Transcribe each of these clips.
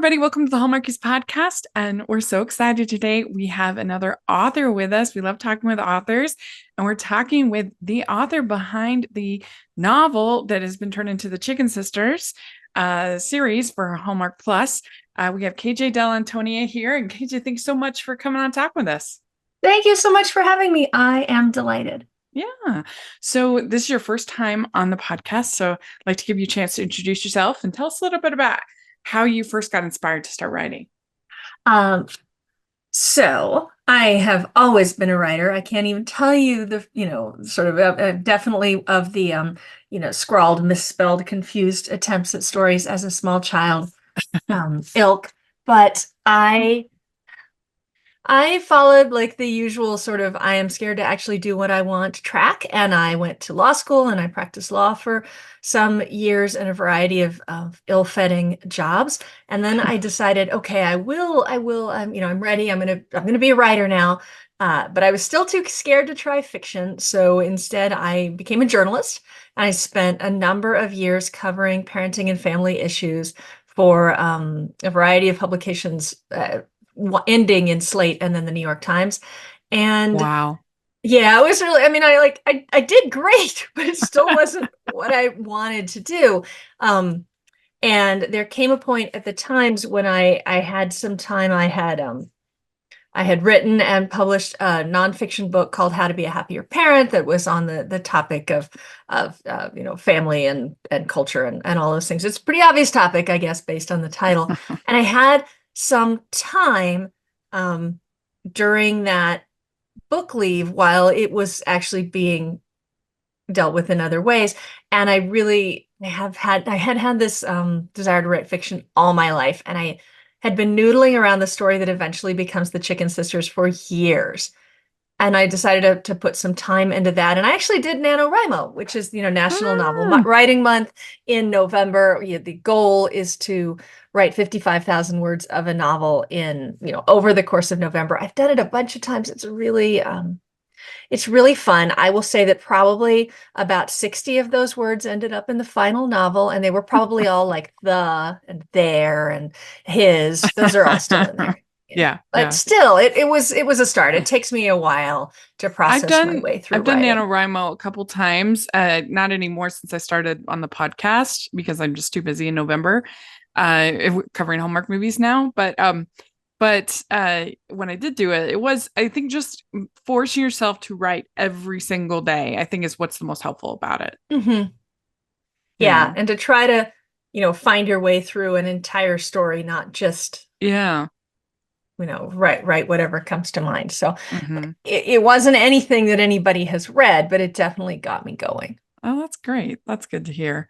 everybody. Welcome to the Hallmarkies podcast. And we're so excited today. We have another author with us. We love talking with authors. And we're talking with the author behind the novel that has been turned into the Chicken Sisters series for Hallmark Plus. We have KJ Dell'Antonia here. And KJ, thanks so much for coming on and talking with us. Thank you so much for having me. I am delighted. Yeah. So this is your first time on the podcast. So I'd like to give you a chance to introduce yourself and tell us a little bit about how you first got inspired to start writing. Um, so I have always been a writer. I can't even tell you sort of definitely of the, scrawled, misspelled, confused attempts at stories as a small child, ilk. But I followed like the usual sort of I am scared to actually do what I want track. And I went to law school and I practiced law for some years in a variety of ill-fitting jobs. And then I decided, okay, I'm ready. I'm gonna be a writer now. But I was still too scared to try fiction. So instead I became a journalist. I spent a number of years covering parenting and family issues for a variety of publications, ending in Slate and then the New York Times. And Wow. yeah, it was really, I did great, but it still wasn't what I wanted to do. And there came a point at the Times when I had some time. I had written and published a nonfiction book called How to Be a Happier Parent that was on the topic of family and culture and all those things. It's a pretty obvious topic, I guess, based on the title. And I had some time during that book leave while it was actually being dealt with in other ways. And I had had this desire to write fiction all my life. And I had been noodling around the story that eventually becomes the Chicken Sisters for years. And I decided to put some time into that. And I actually did NaNoWriMo, which is, National Novel Writing Month in November. The goal is to write 55,000 words of a novel in, over the course of November. I've done it a bunch of times. It's really fun. I will say that probably about 60 of those words ended up in the final novel, and they were probably all like the and their and his. Those are all still in there. Yeah, But yeah. still, it was a start. It takes me a while to I've process my done way through I've done writing. NaNoWriMo a couple times. Not anymore since I started on the podcast because I'm just too busy in November covering Hallmark movies now. But when I did do it, it was, I think, just forcing yourself to write every single day, I think is what's the most helpful about it. Hmm. You Yeah, know? and to try to, find your way through an entire story, not just, Yeah. write whatever comes to mind. So Hmm. it wasn't anything that anybody has read, but it definitely got me going. Oh, that's great. That's good to hear.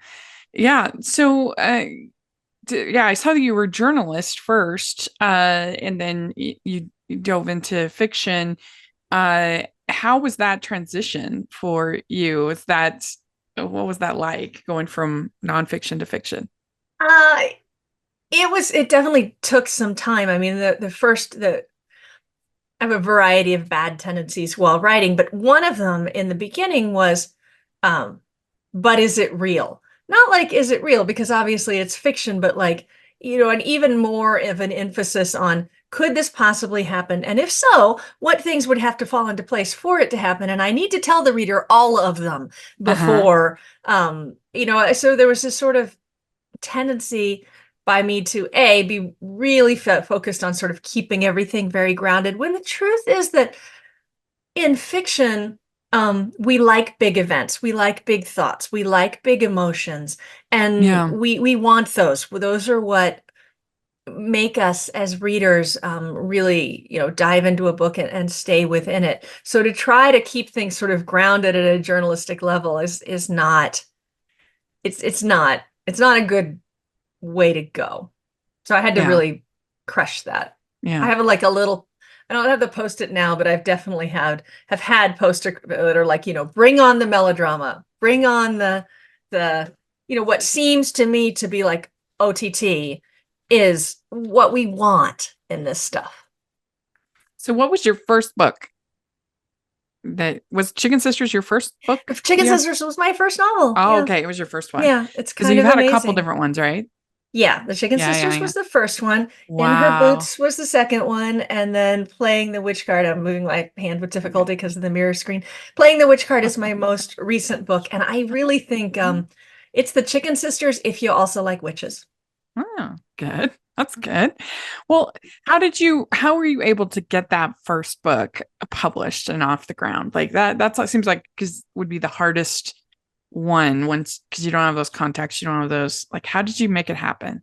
Yeah. So, yeah, I saw that you were a journalist first, and then you dove into fiction. How was that transition for you? What was that like going from nonfiction to fiction? Uh, it definitely took some time. I mean, I have a variety of bad tendencies while writing, but one of them in the beginning was, um, but is it real? Not like, is it real? Because obviously it's fiction, but like, and even more of an emphasis on, could this possibly happen? And if so, what things would have to fall into place for it to happen? And I need to tell the reader all of them Uh-huh. before, so there was this sort of tendency by me to be really focused on sort of keeping everything very grounded, when the truth is that in fiction, we like big events, we like big thoughts, we like big emotions, and Yeah. we want those. Those are what make us as readers really, dive into a book and stay within it. So to try to keep things sort of grounded at a journalistic level is not, it's not a good way to go. So I had to Yeah. really crush that. I Yeah. have like a little, I don't have the post-it now, but I've definitely have had poster that are like, bring on the melodrama, bring on the, what seems to me to be like OTT is what we want in this stuff. So what was your first book? That was Chicken Sisters your first book? If Chicken Yeah. Sisters was my first novel. Oh, Yeah. okay. It was your first one. Yeah. It's Because kind you've of had a couple amazing. different ones, right? Yeah, The Chicken Yeah, yeah, Sisters yeah. was the first one. In Her Wow. Boots was the second one. And then Playing the Witch Card, I'm moving my hand with difficulty because of the mirror screen. Playing the Witch Card is my most recent book. And I really think it's The Chicken Sisters if you also like witches. Oh, good. That's good. Well, how were you able to get that first book published and off the ground? Like that's what seems like because would be the hardest one once because you don't have those contacts, you don't have those. Like, how did you make it happen?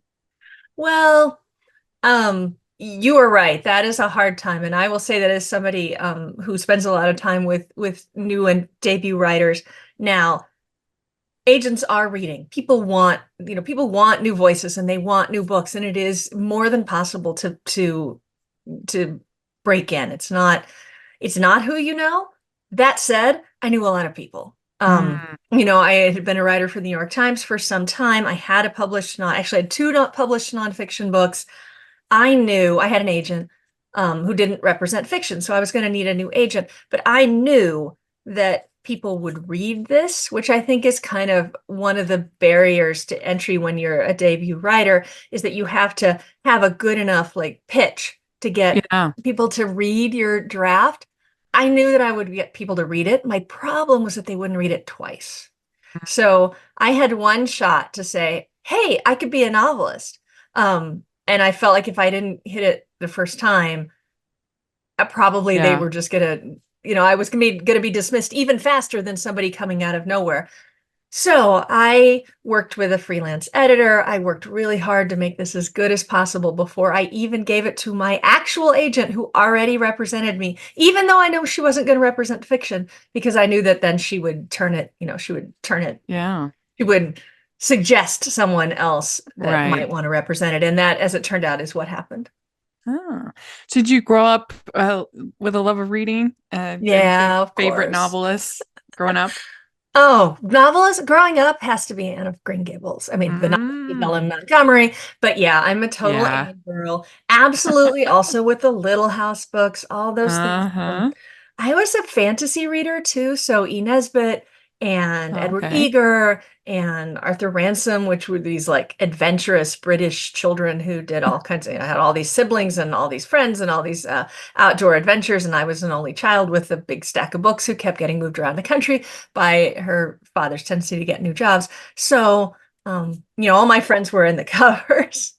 Well, you are right. That is a hard time. And I will say that as somebody who spends a lot of time with new and debut writers now, agents are reading. People want new voices and they want new books, and it is more than possible to break in. It's not who you know. That said, I knew a lot of people. Mm, I had been a writer for the New York Times for some time. I had a published non actually I had two not published nonfiction books. I knew I had an agent who didn't represent fiction, so I was going to need a new agent. But I knew that people would read this, which I think is kind of one of the barriers to entry when you're a debut writer, is that you have to have a good enough like pitch to get yeah. people to read your draft. I knew that I would get people to read it. My problem was that they wouldn't read it twice. So I had one shot to say, hey, I could be a novelist. And I felt like if I didn't hit it the first time, probably they Yeah. were just I was gonna be dismissed even faster than somebody coming out of nowhere. So I worked with a freelance editor. I worked really hard to make this as good as possible before I even gave it to my actual agent who already represented me, even though I know she wasn't going to represent fiction, because I knew that then Yeah. she would suggest someone else that might Right. want to represent it. And that, as it turned out, is what happened. Oh. So did you grow up with a love of reading? Any Yeah, of favorite course. novelists growing up? Oh, novelist growing up has to be Anne of Green Gables. I mean, the novel Bella Mm, Montgomery, but yeah, I'm a total yeah. Anne girl. Absolutely, also with the Little House books, all those things. Uh-huh. I was a fantasy reader too, so E. Nesbit and Edward Okay. Eager and Arthur Ransom, which were these like adventurous British children who did all kinds of, had all these siblings and all these friends and all these outdoor adventures. And I was an only child with a big stack of books who kept getting moved around the country by her father's tendency to get new jobs. So, all my friends were in the covers.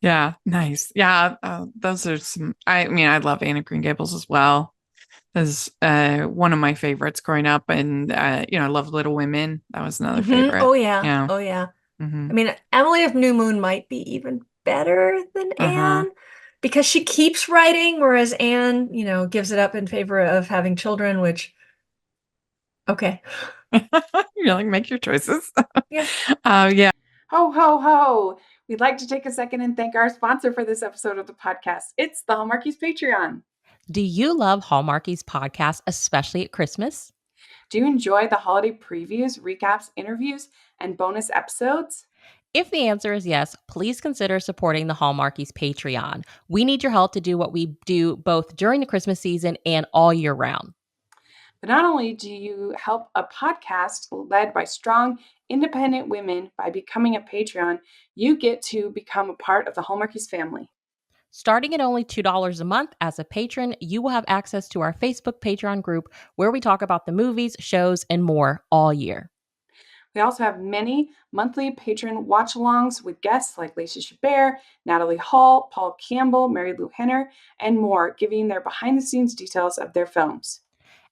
Yeah, nice. Yeah, those are some. I mean, I love Anne of Green Gables as well. As one of my favorites growing up, and I love Little Women. That was another favorite. Oh yeah. Yeah. Oh yeah. Hmm. I mean, Emily of New Moon might be even better than Uh-huh. Anne because she keeps writing, whereas Anne, gives it up in favor of having children, which, okay. You like make your choices. Yeah. Yeah. Ho, ho, ho. We'd like to take a second and thank our sponsor for this episode of the podcast. It's the Hallmarkies Patreon. Do you love Hallmarkies podcast, especially at Christmas? Do you enjoy the holiday previews, recaps, interviews, and bonus episodes? If the answer is yes, please consider supporting the Hallmarkies Patreon. We need your help to do what we do both during the Christmas season and all year round. But not only do you help a podcast led by strong, independent women by becoming a Patreon, you get to become a part of the Hallmarkies family. Starting at only $2 a month as a patron, you will have access to our Facebook Patreon group where we talk about the movies, shows, and more all year. We also have many monthly patron watch alongs with guests like Lacey Chabert, Natalie Hall, Paul Campbell, Mary Lou Henner, and more, giving their behind the scenes details of their films.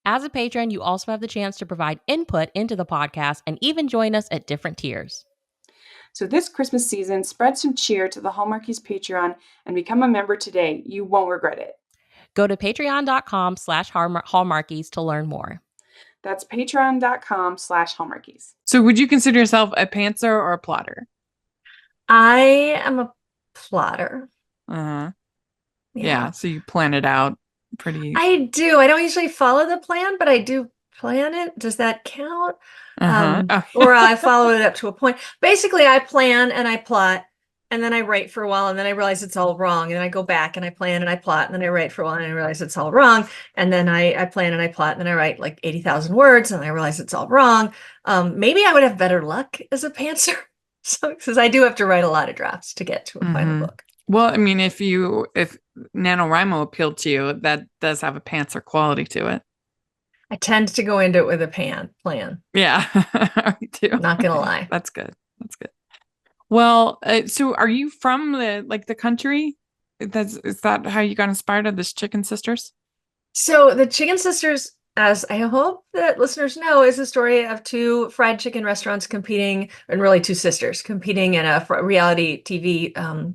As a patron, you also have the chance to provide input into the podcast and even join us at different tiers. So this Christmas season, spread some cheer to the Hallmarkies Patreon and become a member today. You won't regret it. Go to patreon.com/hallmarkies to learn more. That's patreon.com/hallmarkies. So would you consider yourself a pantser or a plotter? I am a plotter. Uh-huh. Yeah. Yeah, so you plan it out pretty. I do. I don't usually follow the plan, but I do plan it. Does that count? Uh-huh. Oh. Or I follow it up to a point. Basically, I plan and I plot, and then I write for a while, and then I realize it's all wrong. And then I go back and I plan and I plot, and then I write for a while and I realize it's all wrong. And then I plan and I plot, and then I write like 80,000 words, and I realize it's all wrong. Maybe I would have better luck as a pantser. So, because I do have to write a lot of drafts to get to a final Mhm. book. Well, I mean, if NaNoWriMo appealed to you, that does have a pantser quality to it. I tend to go into it with a plan. Yeah, me too. Not gonna lie. That's good. That's good. Well, so are you from the country? Is that how you got inspired of this Chicken Sisters? So the Chicken Sisters, as I hope that listeners know, is the story of two fried chicken restaurants competing, and really two sisters competing in a reality TV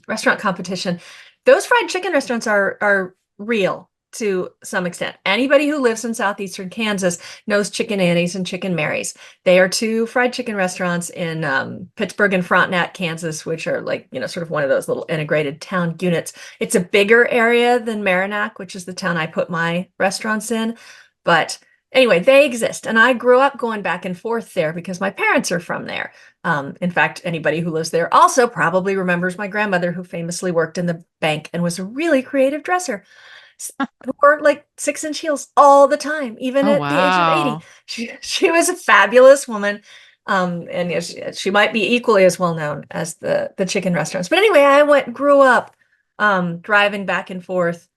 restaurant competition. Those fried chicken restaurants are real to some extent. Anybody who lives in southeastern Kansas knows Chicken Annie's and Chicken Mary's. They are two fried chicken restaurants in Pittsburgh and Frontenac, Kansas, which are like, sort of one of those little integrated town units. It's a bigger area than Merrimack, which is the town I put my restaurants in. But anyway, they exist. And I grew up going back and forth there because my parents are from there. In fact, anybody who lives there also probably remembers my grandmother, who famously worked in the bank and was a really creative dresser, who wore like 6-inch heels all the time, even Oh, at the age of 80. wow. She was a fabulous woman. And she might be equally as well known as the chicken restaurants. But anyway, grew up driving back and forth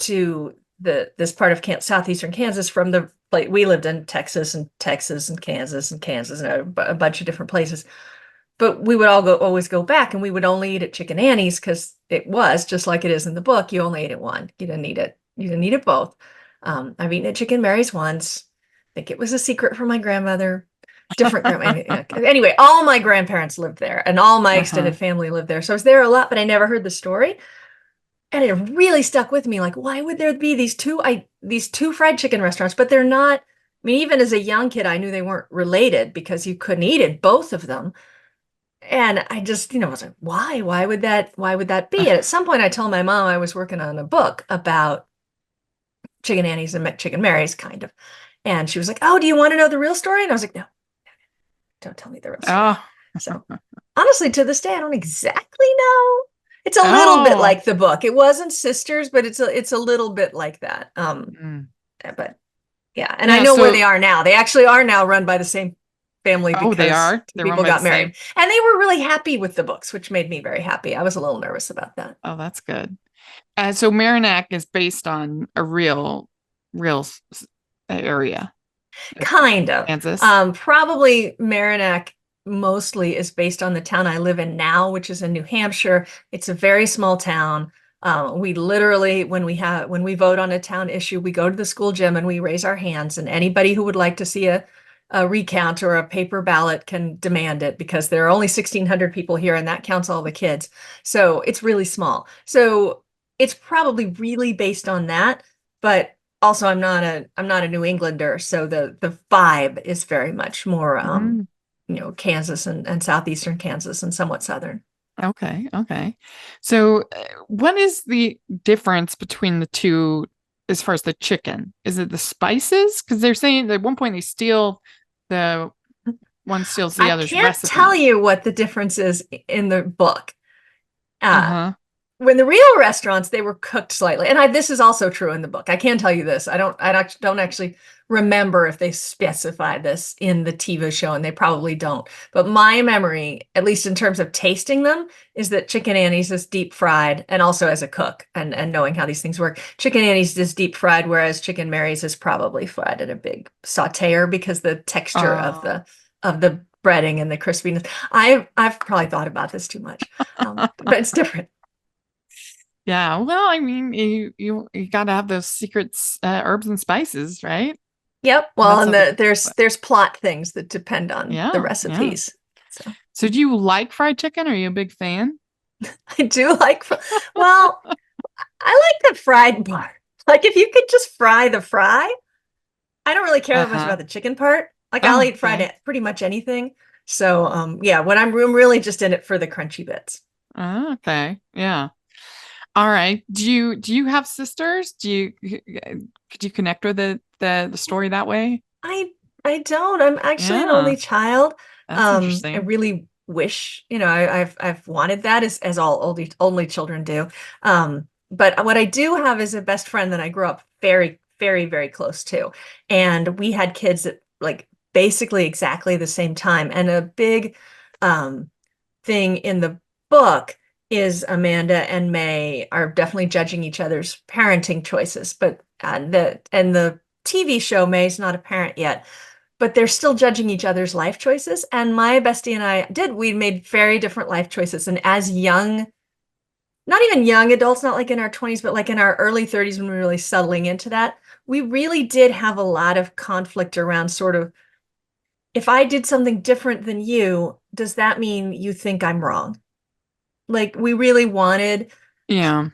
to this part of southeastern Kansas from we lived in Texas and Kansas and a bunch of different places. But we would always go back, and we would only eat at Chicken Annie's because it was just like it is in the book. You only ate it one. You didn't eat it. You didn't eat it both. I've eaten at Chicken Mary's once. I think it was a secret from my grandmother. Different grandma. Anyway, all my grandparents lived there, and all my Uh-huh. extended family lived there. So I was there a lot, but I never heard the story. And it really stuck with me. Like, why would there be these two fried chicken restaurants? But they're not. I mean, even as a young kid, I knew they weren't related because you couldn't eat at both of them. And I just, was like, why? Why would that be? And at some point I told my mom I was working on a book about Chicken Annie's and Chicken Mary's, kind of. And she was like, "Oh, do you want to know the real story?" And I was like, "No, don't tell me the real story." Oh, So honestly, to this day, I don't exactly know. It's a little bit oh. like the book. It wasn't sisters, but it's a little bit like that. Mm. But yeah, and I Yeah, know where they so, are now. They actually are now run by the same family oh, they because are. two They're run people by the got same. married. And they were really happy with the books, which made me very happy. I was a little nervous about that. Oh, that's good. So Merrimack is based on a real area of Kind of. Kansas. Probably Merrimack mostly is based on the town I live in now, which is in New Hampshire. It's a very small town. We literally, when we vote on a town issue, we go to the school gym and we raise our hands, and anybody who would like to see a recount or a paper ballot can demand it, because there are only 1,600 people here, and that counts all the kids. So it's really small. So it's probably really based on that, but also I'm not a New Englander, so the vibe is very much more Mm, Kansas and southeastern Kansas and somewhat southern. okay, okay. So, what is the difference between the two as far as the chicken? Is it the spices? Because they're saying that at one point the one steals the I other's can't tell recipe. you what the difference is in the book. Uh, Uh-huh. when the real restaurants, they were cooked slightly, and this is also true in the book. I can tell you this. I don't actually remember if they specify this in the TV show, and they probably don't. But my memory, at least in terms of tasting them, is that Chicken Annie's is deep fried, and also as a cook and knowing how these things work, Chicken Annie's is deep fried, whereas Chicken Mary's is probably fried in a big sauteer because the texture of Oh. the breading and the crispiness. I've probably thought about this too much, but it's different. Yeah, well, I mean, you got to have those secrets, herbs and spices, right? Yep. Well, That's and how they. there's plot things that depend on the Yeah, yeah. recipes. So So, do you like fried chicken? Are you a big fan? I do like, well, I like the fried part. Like if you could just fry the fry, I don't really care that much Uh-huh. about the chicken part. Like I'll Oh, eat okay. pretty much anything. So yeah, when I'm really just in it for the crunchy bits. Oh, okay. Yeah. All right. Do you have sisters? Could you connect with the story that way? I I don't. I'm actually an only Yeah, child. that's I interesting. really wish, I've wanted that, as all only children do. But what I do have is a best friend that I grew up very, very, very close to. And we had kids at like basically exactly the same time. And a big um thing in the book is Amanda and May are definitely judging each other's parenting choices, but the TV show, May's not a parent yet, but they're still judging each other's life choices. And my bestie and I we made very different life choices. And as young, not even young adults, not like in our 20s, but like in our early 30s when we were really settling into that, we really did have a lot of conflict around sort of, if I did something different than you, does that mean you think I'm wrong? Like we really wanted, Yeah.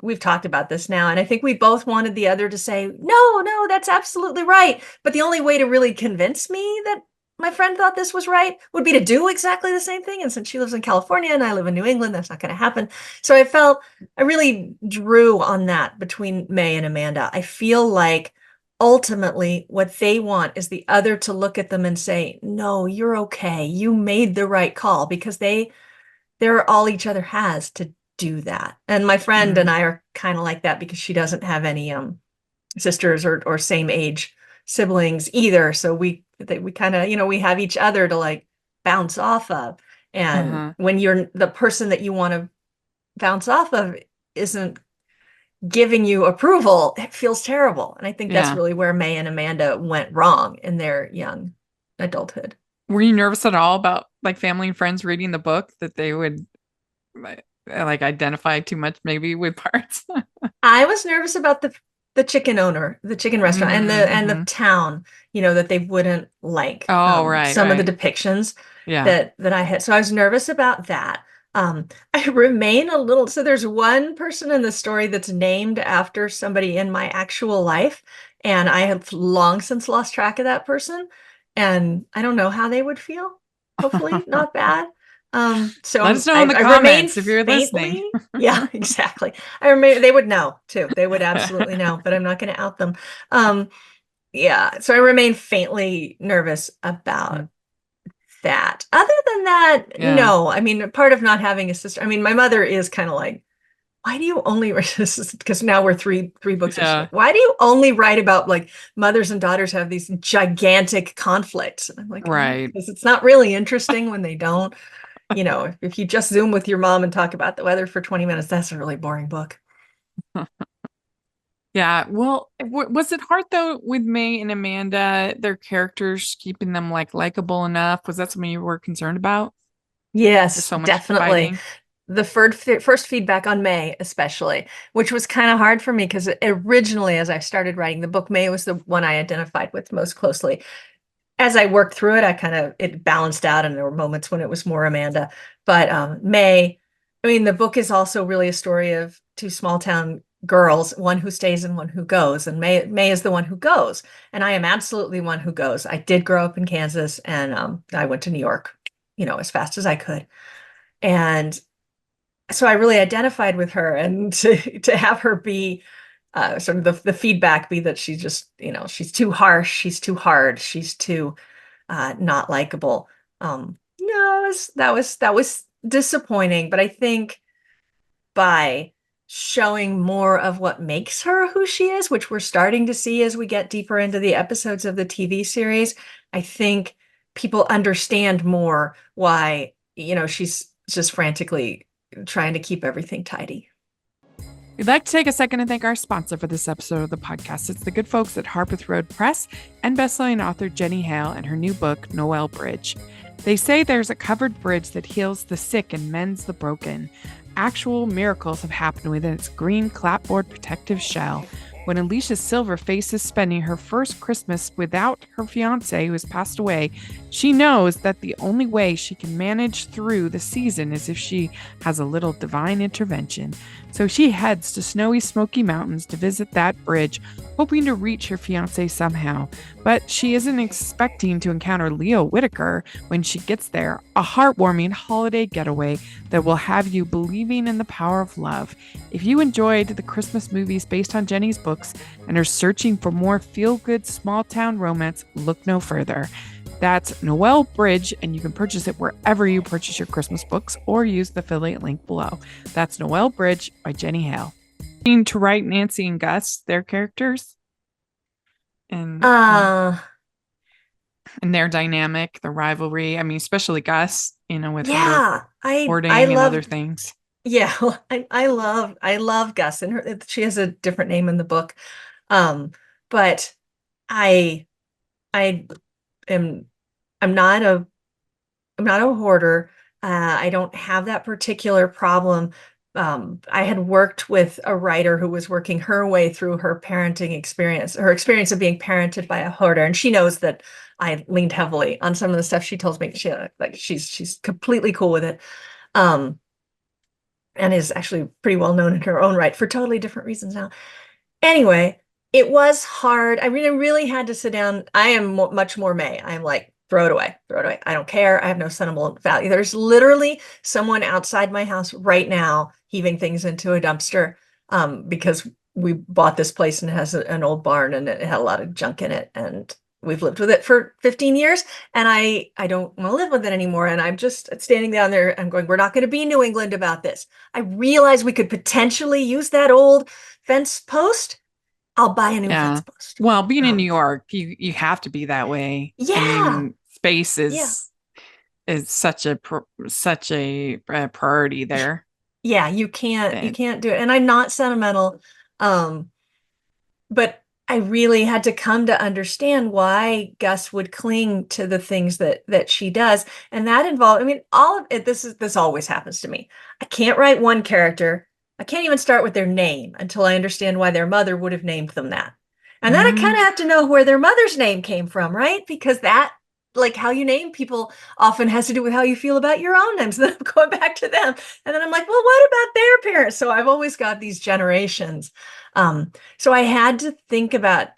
we've talked about this now, and I think we both wanted the other to say, no, that's absolutely right. But the only way to really convince me that my friend thought this was right would be to do exactly the same thing. And since she lives in California and I live in New England, that's not going to happen. So I really drew on that between May and Amanda. I feel like ultimately what they want is the other to look at them and say, no, you're okay. You made the right call, because they're all each other has to do that. And my friend and I are kind of like that because she doesn't have any sisters or same age siblings either. So we kind of, we have each other to like bounce off of. And when you're the person that you want to bounce off of isn't giving you approval, it feels terrible. And I think that's really where May and Amanda went wrong in their young adulthood. Were you nervous at all about like family and friends reading the book that they would like identify too much maybe with parts? I was nervous about the chicken owner, the chicken restaurant, and the town, that they wouldn't like some of the depictions that I had. So I was nervous about that. I remain a little, so there's one person in the story that's named after somebody in my actual life, and I have long since lost track of that person, and I don't know how they would feel. Hopefully not bad. So let us know in the comments if you're listening. Yeah, exactly. They would know too. They would absolutely know, but I'm not going to out them. Yeah. So I remain faintly nervous about that. Other than that, no. I mean, part of not having a sister, I mean, my mother is kind of like, why do you only write this? Because now we're three books. Like, why do you only write about like mothers and daughters have these gigantic conflicts? And I'm like, right. Because it's not really interesting when they don't. If you just Zoom with your mom and talk about the weather for 20 minutes, that's a really boring book. Yeah. Well, was it hard though with May and Amanda, their characters, keeping them like likable enough? Was that something you were concerned about? Yes, So much definitely. fighting? The first feedback on May, especially, which was kind of hard for me because originally, as I started writing the book, May was the one I identified with most closely. As I worked through it, it balanced out, and there were moments when it was more Amanda. But May, I mean, the book is also really a story of two small town girls, one who stays and one who goes. And May is the one who goes, and I am absolutely one who goes. I did grow up in Kansas, and I went to New York, as fast as I could, and so I really identified with her, and to have her be sort of the feedback be that she's just, she's too harsh, she's too hard, she's too not likable. No, that was disappointing, but I think by showing more of what makes her who she is, which we're starting to see as we get deeper into the episodes of the TV series, I think people understand more why, she's just frantically trying to keep everything tidy. We'd like to take a second to thank our sponsor for this episode of the podcast. It's the good folks at Harpeth Road Press and bestselling author Jenny Hale and her new book, Noel Bridge. They say there's a covered bridge that heals the sick and mends the broken. Actual miracles have happened within its green clapboard protective shell. When Alicia Silver faces spending her first Christmas without her fiancé who has passed away, she knows that the only way she can manage through the season is if she has a little divine intervention. So she heads to snowy Smoky Mountains to visit that bridge, hoping to reach her fiancé somehow. But she isn't expecting to encounter Leo Whitaker when she gets there, a heartwarming holiday getaway that will have you believing in the power of love. If you enjoyed the Christmas movies based on Jenny's books and are searching for more feel-good small-town romance, look no further. That's Noel Bridge, and you can purchase it wherever you purchase your Christmas books or use the affiliate link below. That's Noel Bridge by Jenny Hale. To write Nancy and Gus, their characters? And and their dynamic, the rivalry. I mean, especially Gus, with her Yeah, I hoarding and other loved. things. Yeah, well, I love Gus, and she has a different name in the book. Um, but I I am I'm not a I'm not a hoarder. I don't have that particular problem. I had worked with a writer who was working her way through her parenting experience, her experience of being parented by a hoarder, and she knows that I leaned heavily on some of the stuff she tells me. She's completely cool with it. Um, and is actually pretty well known in her own right for totally different reasons now. Anyway, it was hard. I really had to sit down. I am much more May. I'm like, throw it away, throw it away. I don't care. I have no sentimental value. There's literally someone outside my house right now heaving things into a dumpster because we bought this place and it has an old barn and it had a lot of junk in it. And we've lived with it for 15 years and I don't want to live with it anymore. And I'm just standing down there. I'm going, we're not going to be New England about this. I realize we could potentially use that old fence post. I'll buy a new Yeah. fence post. Well, being in New Um, York, you have to be that way. I yeah, mean, space yeah, is such a priority there. yeah. You That can't do it. And I'm not sentimental. Um, but I really had to come to understand why Gus would cling to the things that she does. And that involved, I mean, all of it, this always happens to me. I can't write one character. I can't even start with their name until I understand why their mother would have named them that. And then I kind mm, of have to know where their mother's name came from, right? Because that, like how you name people often has to do with how you feel about your own names. Then I'm going back to them. And then I'm like, well, what about their parents? So I've always got these generations. So I had to think about,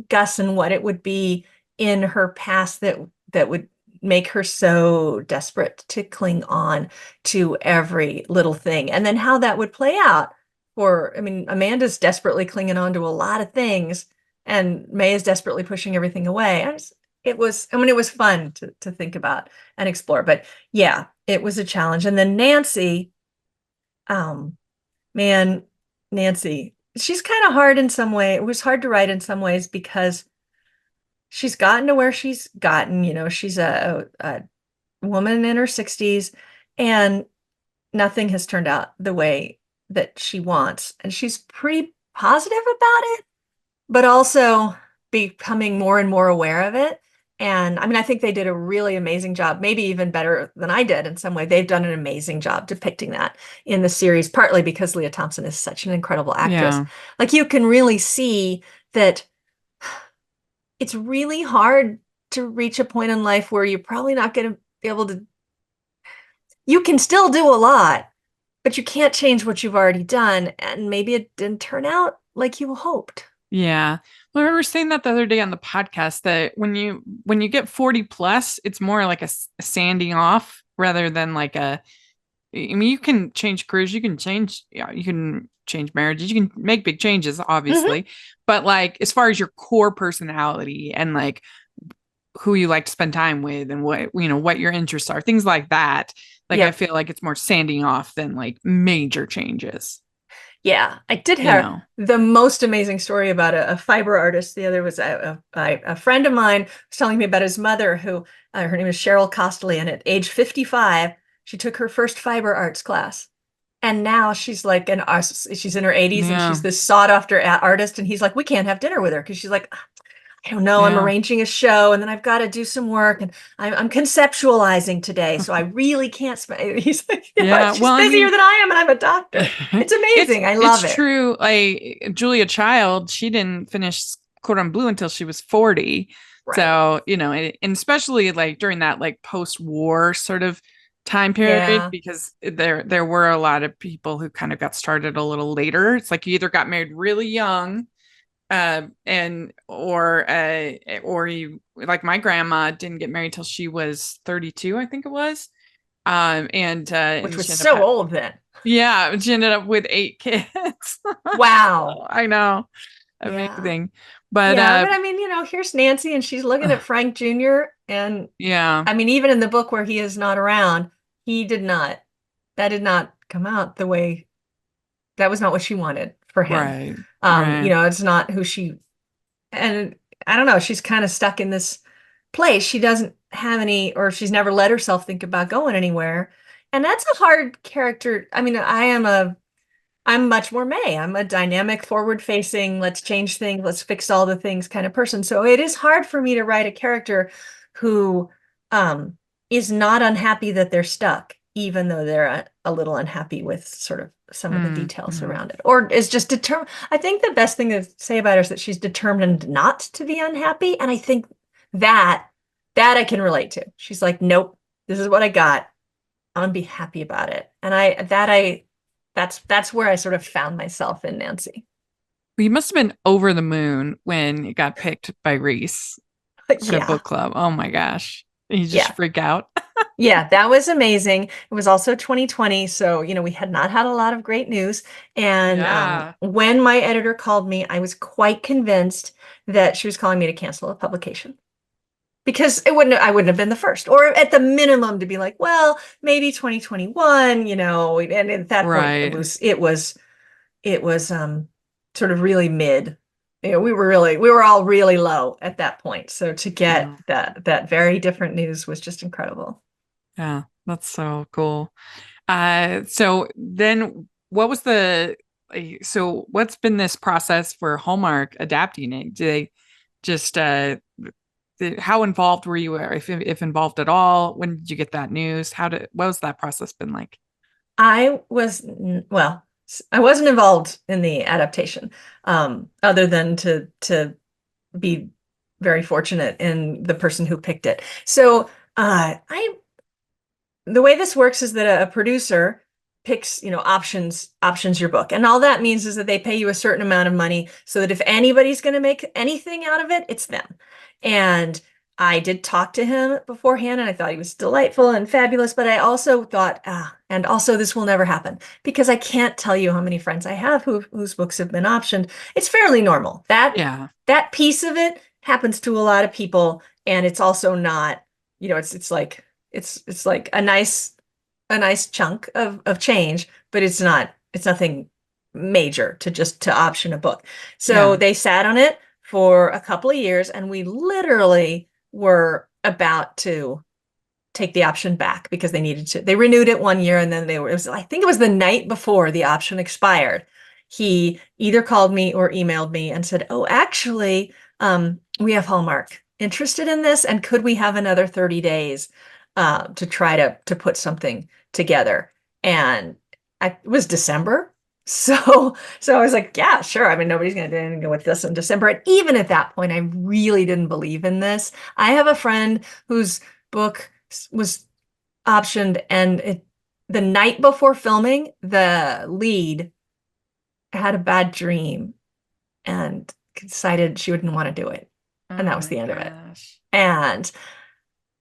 Gus and what it would be in her past that would make her so desperate to cling on to every little thing. And then how that would play out I mean, Amanda's desperately clinging on to a lot of things and May is desperately pushing everything away. It was fun to think about and explore. But yeah, it was a challenge. And then Nancy, um, man, Nancy, she's kind of hard in some way. It was hard to write in some ways because she's gotten to where she's gotten. She's a woman in her 60s and nothing has turned out the way that she wants. And she's pretty positive about it, but also becoming more and more aware of it. And I mean, I think they did a really amazing job, maybe even better than I did in some way. They've done an amazing job depicting that in the series, partly because Leah Thompson is such an incredible actress. yeah. Like you can really see that it's really hard to reach a point in life where you're probably not going to be able to, you can still do a lot, but you can't change what you've already done. And maybe it didn't turn out like you hoped. Yeah. Well, we were saying that the other day on the podcast that when you get 40 plus, it's more like a sanding off rather than like I mean, you can change careers, you can change marriages, you can make big changes, Mhm. obviously. But like as far as your core personality and like who you like to spend time with and what your interests are, things like that. Like I Yep. feel like it's more sanding off than like major changes, Yeah, I did you have know. the most amazing story about a fiber artist. The other was a friend of mine was telling me about his mother, who her name is Cheryl Costley, and at age 55, she took her first fiber arts class. And now she's like she's in her 80s and she's Yeah. this sought after artist. And he's like, we can't have dinner with her because she's like, I don't know, I'm Yeah. arranging a show and then I've got to do some work and I'm conceptualizing today. So I really can't spend. He's like, Yeah. she's Well, I busier mean, than I am and I'm a doctor. It's it's amazing. I it's love it. true. Like Julia Child, she didn't finish Cordon Bleu until she was 40. Right. So, and especially like during that like post-war sort of time period, Yeah. because there were a lot of people who kind of got started a little later. It's like you either got married really young, and or you like my grandma didn't get married till she was 32, I think it was. Which And was she ended up so old then. yeah, she ended up with 8 kids. Wow. I know. Yeah. Amazing. But Yeah. But I mean, here's Nancy and she's looking at Frank Jr. And yeah, I mean, even in the book where he is not around, that did not come out the way that was not what she wanted for him. right, right. It's not who she, and I don't know, she's kind of stuck in this. place. She doesn't have any, or she's never let herself think about going anywhere. And that's a hard character. I mean, I'm much more May. I'm a dynamic, forward-facing, let's change things, let's fix all the things kind of person. So it is hard for me to write a character who um, is not unhappy that they're stuck, even though they're a little unhappy with sort of some of the details around it, or is just determined. I think the best thing to say about her is that she's determined not to be unhappy, and I think that I can relate to. She's like, nope, this is what I got. I'm gonna be happy about it, and that's where I sort of found myself in Nancy. You must have been over the moon when it got picked by Reese for the Yeah. book club. Oh my gosh. You just Yeah. freak out. Yeah, that was amazing. It was also 2020, so we had not had a lot of great news. And Yeah. when my editor called me, I was quite convinced that she was calling me to cancel a publication because I wouldn't have been the first, or at the minimum to be like, well, maybe 2021, and at that point Right. it was sort of really mid. We were all really low at that point. So to get Yeah. that very different news was just incredible. Yeah. That's so cool. So then so what's been this process for Hallmark adapting it? Do they just how involved were you, or if involved at all? When did you get that news? What was that process been like? Well, I wasn't involved in the adaptation, other than to be very fortunate in the person who picked it. So I the way this works is that a producer picks, options your book. And all that means is that they pay you a certain amount of money so that if anybody's going to make anything out of it, it's them. And I did talk to him beforehand and I thought he was delightful and fabulous, but I also thought, and also this will never happen because I can't tell you how many friends I have whose books have been optioned. It's fairly normal. Yeah. That piece of it happens to a lot of people, and it's also not, it's like a nice chunk of change, but it's nothing major to option a book. So Yeah. they sat on it for a couple of years, and we literally were about to take the option back because they renewed it 1 year, and then I think it was the night before the option expired. He either called me or emailed me and said, oh, actually, we have Hallmark interested in this, and could we have another 30 days to try to put something together? And it was December. So I was like, yeah, sure. I mean, nobody's going to do anything with this in December. And even at that point, I really didn't believe in this. I have a friend whose book was optioned, and the night before filming, the lead had a bad dream and decided she wouldn't want to do it. Oh And that was my the end of it. gosh. And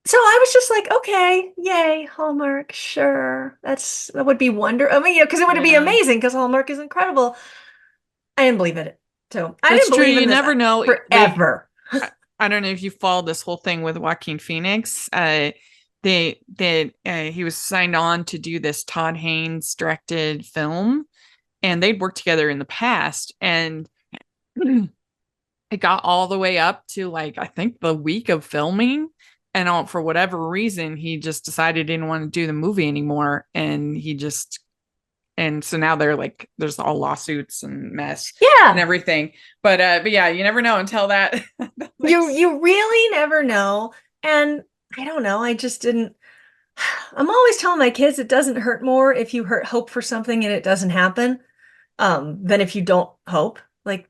so I was just like, okay, yay, Hallmark, sure. That would be wonderful. I mean, because it would be Yeah. amazing because Hallmark is incredible. I didn't believe it. So I That's didn't true. believe You in this never know. forever. I don't know if you followed this whole thing with Joaquin Phoenix. He was signed on to do this Todd Haynes directed film, and they'd worked together in the past, and it got all the way up to like I think the week of filming, and for whatever reason he just decided he didn't want to do the movie anymore, and so now they're like there's all lawsuits and mess and Yeah. everything. But yeah, you never know until that. You really never know. And I don't know. I just didn't. I'm always telling my kids it doesn't hurt more if you hope for something and it doesn't happen, than if you don't hope. Like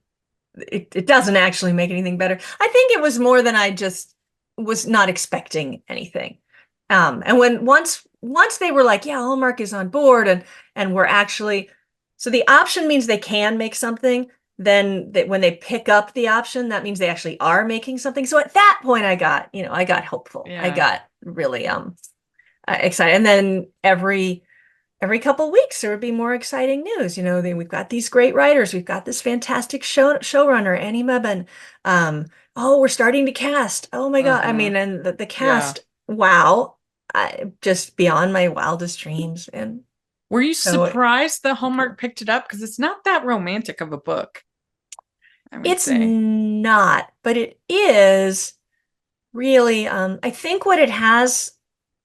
it doesn't actually make anything better. I think it was more than I just was not expecting anything. And once they were like, yeah, Hallmark is on board, and we're actually, so the option means they can make something. Then when they pick up the option, that means they actually are making something. So at that point, I got hopeful. I Yeah. got really excited. And then every couple of weeks there would be more exciting news. We've got these great writers. We've got this fantastic showrunner, Annie Mebane. Oh, we're starting to cast. Oh my God. I Uh-huh. mean, and the Yeah. cast, wow, just beyond my wildest dreams. And Were you so surprised that Hallmark picked it up? Because it's not that romantic of a book, I would it's say. not, but it is really, I think what it has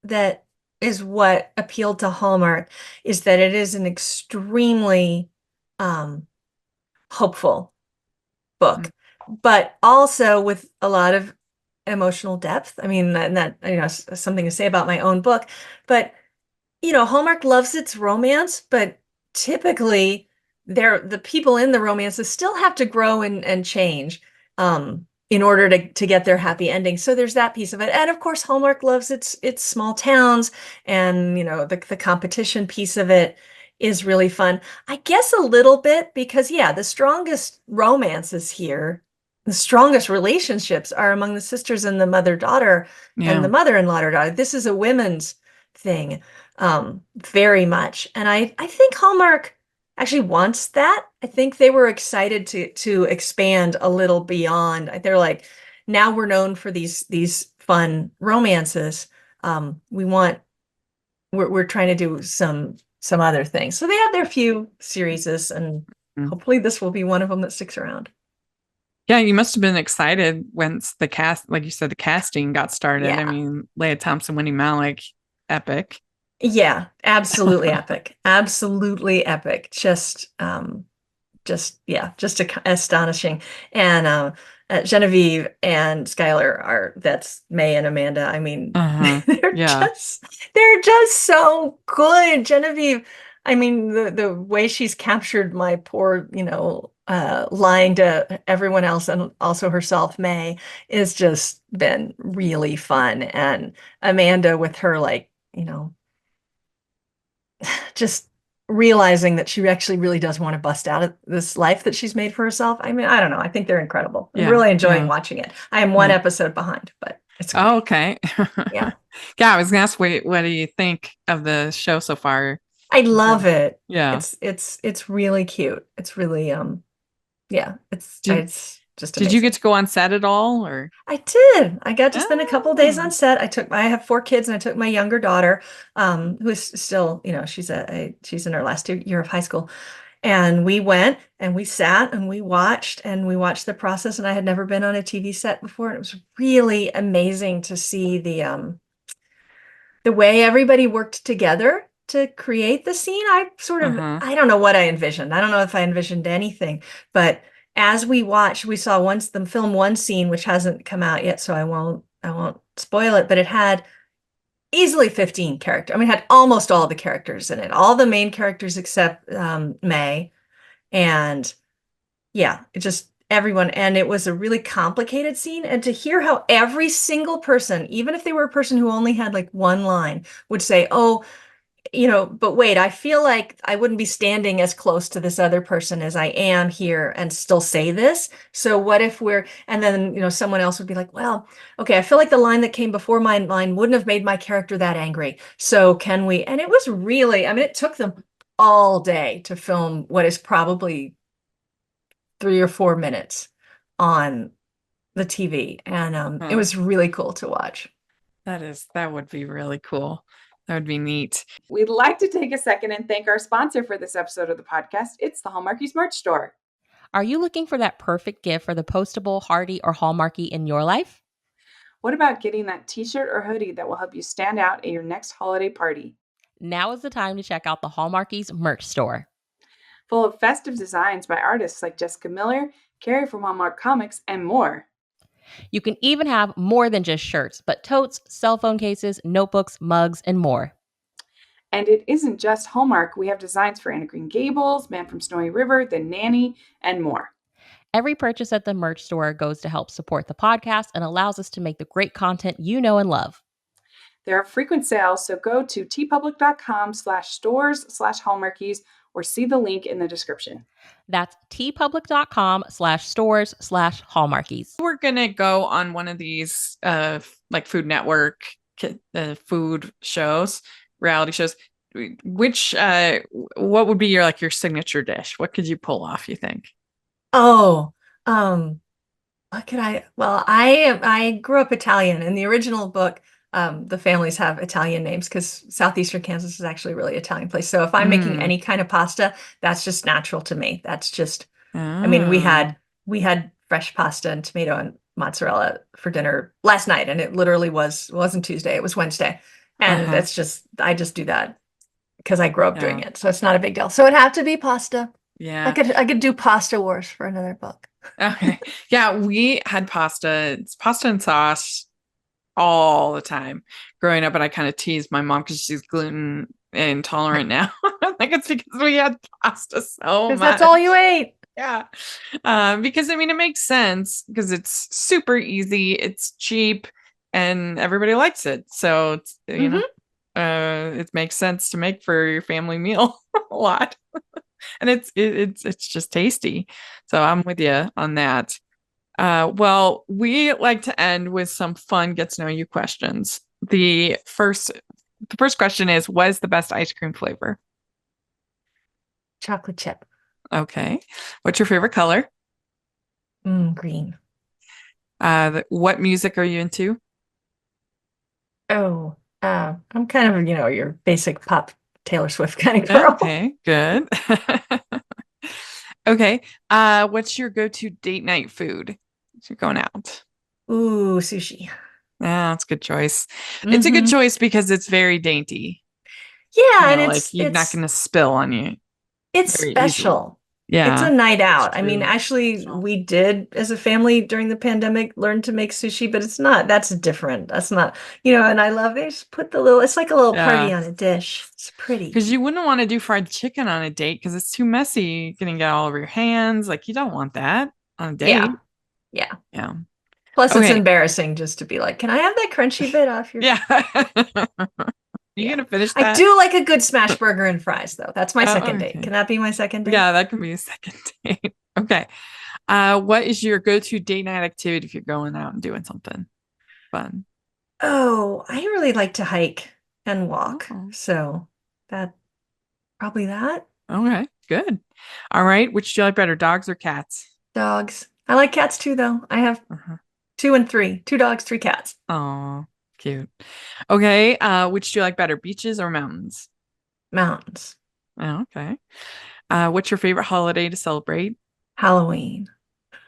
that is what appealed to Hallmark is that it is an extremely um, hopeful book, but also with a lot of emotional depth. I mean, that something to say about my own book, but Hallmark loves its romance, but typically the people in the romances still have to grow and change in order to get their happy ending. So there's that piece of it. And of course, Hallmark loves its small towns, and the competition piece of it is really fun. I guess a little bit because yeah, the strongest romances here, the strongest relationships are among the sisters and the mother-daughter and the Yeah. mother-in-law daughter. This is a women's thing, very much. And I think Hallmark actually wants that. I think they were excited to expand a little beyond. They're like, now we're known for these fun romances. We want we're trying to do some other things. So they have their few series, and Mm. hopefully this will be one of them that sticks around. Yeah, you must have been excited once the cast, like you said, the casting got started. I Yeah. mean, Leah Thompson, Wendy Malick, epic. Yeah, absolutely epic. Absolutely epic. Just astonishing. And Genevieve and Skylar that's May and Amanda. I mean, Uh-huh. they're Yeah. just so good. Genevieve, I mean, the way she's captured my poor, lying to everyone else and also herself, May, is just been really fun. And Amanda with her, like, just realizing that she actually really does want to bust out of this life that she's made for herself. I mean, I don't know. I think they're incredible. I'm Yeah. really enjoying Yeah. watching it. I am one Yeah. episode behind, but it's Oh, great. okay. Yeah. Yeah, I was gonna ask, what do you think of the show so far? I love it. Yeah. It's really cute. It's really yeah, Did it's just did you amazing. get to go on set at all, or? I did. I got to spend a couple days on Oh. set. I have 4 kids, and I took my younger daughter, who is still, she's in her last year of high school. And we went and we sat and we watched the process. And I had never been on a TV set before. And it was really amazing to see the way everybody worked together to create the scene. Uh-huh. I don't know what I envisioned. I don't know if I envisioned anything, but as we watched, we saw once the film one scene, which hasn't come out yet, so I won't spoil it, but it had easily 15 characters. I mean, it had almost all the characters in it, all the main characters except May. And yeah, it just everyone. And it was a really complicated scene. And to hear how every single person, even if they were a person who only had like one line, would say, oh, but wait, I feel like I wouldn't be standing as close to this other person as I am here and still say this. So what if and then, someone else would be like, well, okay, I feel like the line that came before my line wouldn't have made my character that angry. So can we? And it was really, I mean, it took them all day to film what is probably 3 or 4 minutes on the TV. And it Huh. was really cool to watch. That would be really cool. That would be neat. We'd like to take a second and thank our sponsor for this episode of the podcast. It's the Hallmarkies merch store. Are you looking for that perfect gift for the postable, hardy, or Hallmarky in your life? What about getting that t-shirt or hoodie that will help you stand out at your next holiday party? Now is the time to check out the Hallmarkies merch store. Full of festive designs by artists like Jessica Miller, Carrie from Hallmark Comics, and more. You can even have more than just shirts, but totes, cell phone cases, notebooks, mugs, and more. And it isn't just Hallmark. We have designs for Anna Green Gables, Man from Snowy River, The Nanny, and more. Every purchase at the merch store goes to help support the podcast and allows us to make the great content you know and love. There are frequent sales, so go to tpublic.com/stores/hallmarkies or see the link in the description. That's tpublic.com/stores/hallmarkies. We're going to go on one of these like Food Network food shows, reality shows. What would be your signature dish? What could you pull off, you think? Oh, what could well, I grew up Italian. In the original book, the families have Italian names because southeastern Kansas is actually a really Italian place. So if I'm making any kind of pasta, that's just natural to me. That's just, I mean, we had fresh pasta and tomato mozzarella for dinner last night, and it literally wasn't Tuesday, it was Wednesday. And Uh-huh. that's just, I just do that because I grew up doing Yeah. it. So it's not a big deal. So it'd have to be pasta. Yeah. I could do pasta wars for another book. Okay. Yeah, we had pasta. It's pasta and sauce all the time growing up, and I kind of teased my mom because she's gluten intolerant now. Like it's because we had pasta so Because that's all much. you ate. Yeah. Because I mean it makes sense because it's super easy, it's cheap, and everybody likes it. So it's, Hmm. it makes sense to make for your family meal a lot. And it's just tasty. So I'm with you on that. Well, we like to end with some fun get to know you questions. The first question is, what is the best ice cream flavor? Chocolate chip. Okay. What's your favorite color? Green. What music are you into? Oh, I'm kind of, your basic pop Taylor Swift kind of girl. Okay, good. Okay. What's your go-to date night food if you're going out? Ooh, sushi. Yeah, that's a good choice. It's a good Hmm. choice because it's very dainty. Yeah, and Like you're not going to spill on you it's very easily. special. It's a Yeah, night it's out. I mean, true. actually, we did as a family during the pandemic learn to make sushi, but that's different. That's not, and I love they just put it's like a little party Yeah, on a dish. It's pretty. because you wouldn't want to do fried chicken on a date because it's too messy. You're gonna get all over your hands. Like you don't want that on a Yeah. date. Yeah. Yeah. Plus, it's Okay. embarrassing just to be like, can I have that crunchy bit off your? Yeah. You Yeah. gonna finish I that? do like a good smash burger and fries, though. That's my Oh, second date. okay. Can that be my second date? Yeah, that can be a second date. Okay. What is your go-to date night activity if you're going out and doing something fun? Oh, I really like to hike and walk. Oh, So that probably that. okay, good. All right. Which do you like better, dogs or cats? Dogs. I like cats too, though. I have Uh-huh. two and three. Two dogs, three cats. Oh, cute. Okay. Which do you like better, beaches or mountains? Mountains. Oh, okay. What's your favorite holiday to celebrate? Halloween.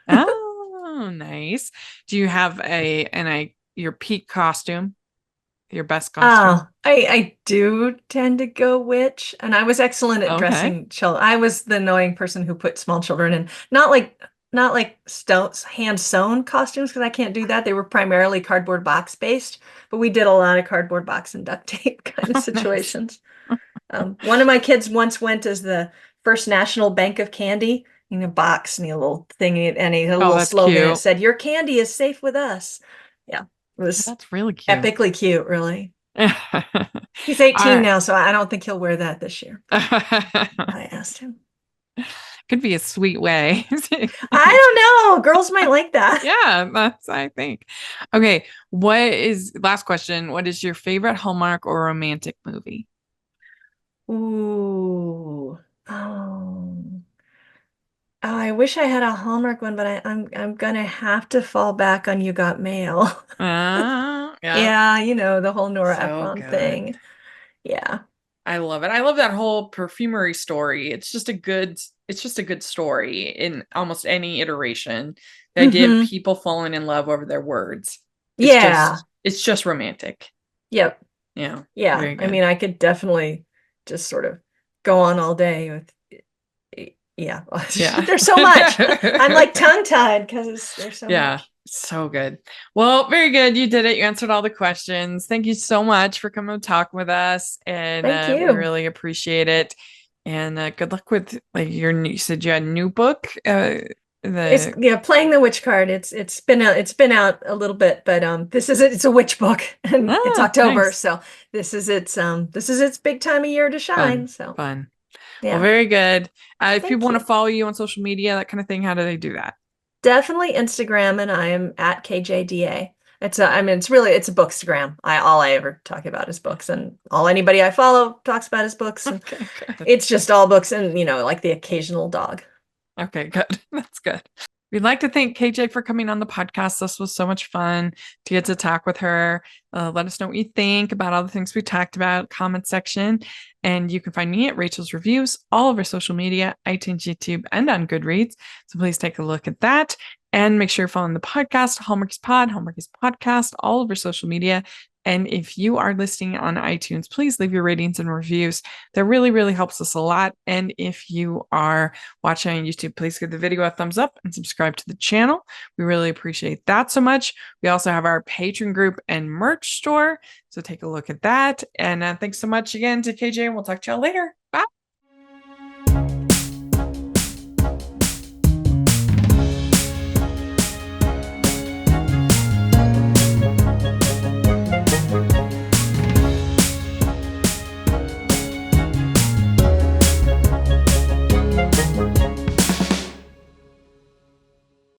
Oh, nice. Do you have your peak costume, your best costume? Oh, I do tend to go witch, and I was excellent at Okay. dressing children. I was the annoying person who put small children in, not like hand sewn costumes because I can't do that. They were primarily cardboard box based, but we did a lot of cardboard box and duct tape kind of Oh, nice. situations. One of my kids once went as the First National Bank of Candy in a box and a little thing, and he had a Oh, little that's slogan. It cute. said, "Your candy is safe with us." Yeah, it was That's really cute. epically cute, really. All He's 18 right. now, so I don't think he'll wear that this year. I asked him. Could be a sweet way. I don't know. Girls might like that. Yeah, that's I think. Okay, last question, what is your favorite Hallmark or romantic movie? Ooh. Oh. Oh, I wish I had a Hallmark one, but I'm gonna have to fall back on You Got Mail. Yeah, Yeah, the whole Nora so Ephron good. thing. Yeah. I love it. I love that whole perfumery story. It's just a good story in almost any iteration. The idea of Hmm. people falling in love over their words. It's Yeah. just it's just romantic. Yep. Yeah, Yeah. very I good. mean, I could definitely just sort of go on all day with, yeah. Yeah. There's so much. I'm like tongue-tied because there's so Yeah, much. so good. Well, very good. You did it. You answered all the questions. Thank you so much for coming and talk with us, and Thank we you. really appreciate it. And good luck with like you said you had a new book. It's The yeah, playing the witch card. It's been out a little bit, but this is it. It's a witch book, and it's October, Nice, so this is its big time of year to shine. fun, So fun. Well, yeah, very good. If people thank want to you. follow you on social media, that kind of thing, how do they do that? Definitely Instagram, and I am at KJDA. It's a bookstagram. All I ever talk about is books, and all anybody I follow talks about is books, and Okay, good. it's just all books, and like the occasional dog. Okay, good. That's good. We'd like to thank KJ for coming on the podcast. This was so much fun to get to talk with her. Let us know what you think about all the things we talked about, comment section. And you can find me at Rachel's Reviews, all over social media, iTunes, YouTube, and on Goodreads. So please take a look at that. And make sure you're following the podcast, Hallmarkies Pod, Hallmarkies Podcast, all over social media. And if you are listening on iTunes, please leave your ratings and reviews. That really, really helps us a lot. And if you are watching on YouTube, please give the video a thumbs up and subscribe to the channel. We really appreciate that so much. We also have our Patreon group and merch store. So take a look at that. And thanks so much again to KJ, and we'll talk to y'all later.